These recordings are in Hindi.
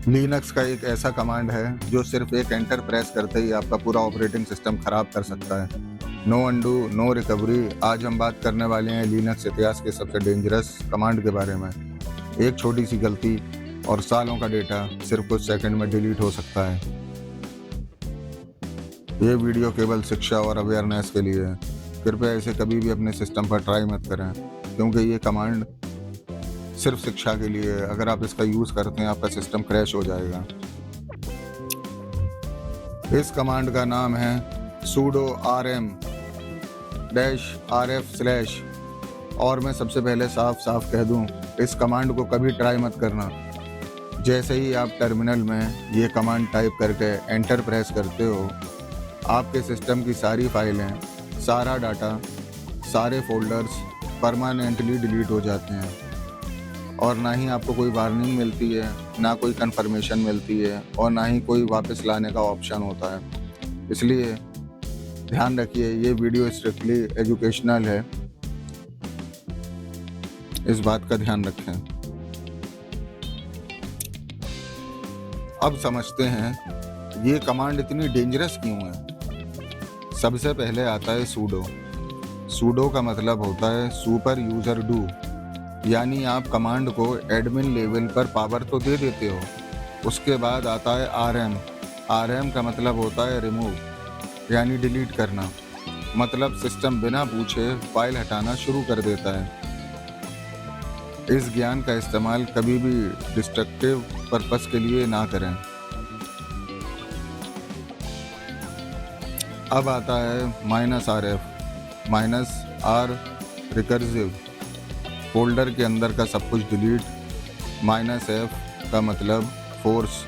लिनक्स का एक ऐसा कमांड है जो सिर्फ एक एंटर प्रेस करते ही आपका पूरा ऑपरेटिंग सिस्टम खराब कर सकता है। No undo, no recovery. आज हम बात करने वाले हैं लिनक्स इतिहास के सबसे डेंजरस कमांड के बारे में। एक छोटी सी गलती और सालों का डेटा सिर्फ कुछ सेकंड में डिलीट हो सकता है। ये वीडियो केवल शिक्षा और अवेयरनेस के लिए है। कृपया इसे कभी भी अपने सिस्टम पर ट्राई मत करें, क्योंकि ये कमांड सिर्फ शिक्षा के लिए है। अगर आप इसका यूज़ करते हैं आपका सिस्टम क्रैश हो जाएगा। इस कमांड का नाम है sudo rm-rf/। और मैं सबसे पहले साफ साफ कह दूं, इस कमांड को कभी ट्राई मत करना। जैसे ही आप टर्मिनल में ये कमांड टाइप करके एंटर प्रेस करते हो, आपके सिस्टम की सारी फाइलें, सारा डाटा, सारे फोल्डर्स परमानेंटली डिलीट हो जाते हैं। और ना ही आपको कोई वार्निंग मिलती है, ना कोई कंफर्मेशन मिलती है, और ना ही कोई वापस लाने का ऑप्शन होता है। इसलिए ध्यान रखिए, ये वीडियो स्ट्रिक्टली एजुकेशनल है, इस बात का ध्यान रखें। अब समझते हैं ये कमांड इतनी डेंजरस क्यों है। सबसे पहले आता है सूडो। सूडो का मतलब होता है सुपर यूजर डू, यानी आप कमांड को एडमिन लेवल पर पावर तो दे देते हो। उसके बाद आता है आरएम। आरएम का मतलब होता है रिमूव, यानी डिलीट करना। मतलब सिस्टम बिना पूछे फाइल हटाना शुरू कर देता है। इस ज्ञान का इस्तेमाल कभी भी डिस्ट्रक्टिव पर्पस के लिए ना करें। अब आता है -rf। -r रिकर्सिव, फोल्डर के अंदर का सब कुछ डिलीट। -f का मतलब फोर्स,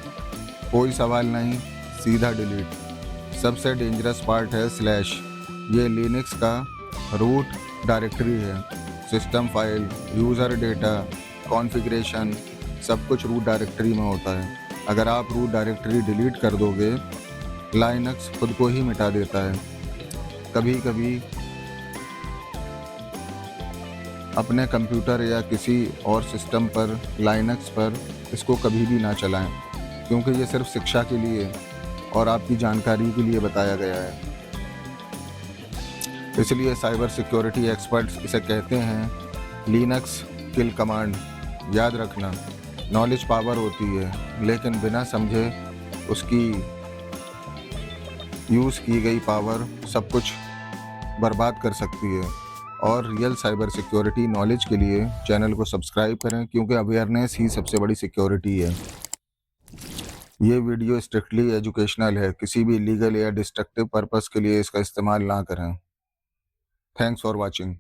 कोई सवाल नहीं, सीधा डिलीट। सबसे डेंजरस पार्ट है स्लैश। ये लिनक्स का रूट डायरेक्टरी है। System file, user data, configuration, सब कुछ रूट डायरेक्टरी में होता है। अगर आप रूट डायरेक्टरी डिलीट कर दोगे, लाइनक्स खुद को ही मिटा देता है। कभी कभी अपने कंप्यूटर या किसी और सिस्टम पर, लाइनक्स पर इसको कभी भी ना चलाएं, क्योंकि ये सिर्फ शिक्षा के लिए और आपकी जानकारी के लिए बताया गया है। इसलिए साइबर सिक्योरिटी एक्सपर्ट्स इसे कहते हैं लिनक्स किल कमांड। याद रखना, नॉलेज पावर होती है, लेकिन बिना समझे उसकी यूज़ की गई पावर सब कुछ बर्बाद कर सकती है। और रियल साइबर सिक्योरिटी नॉलेज के लिए चैनल को सब्सक्राइब करें, क्योंकि अवेयरनेस ही सबसे बड़ी सिक्योरिटी है। ये वीडियो स्ट्रिक्टली एजुकेशनल है, किसी भी लीगल या डिस्ट्रक्टिव पर्पस के लिए इसका इस्तेमाल ना करें। Thanks for watching.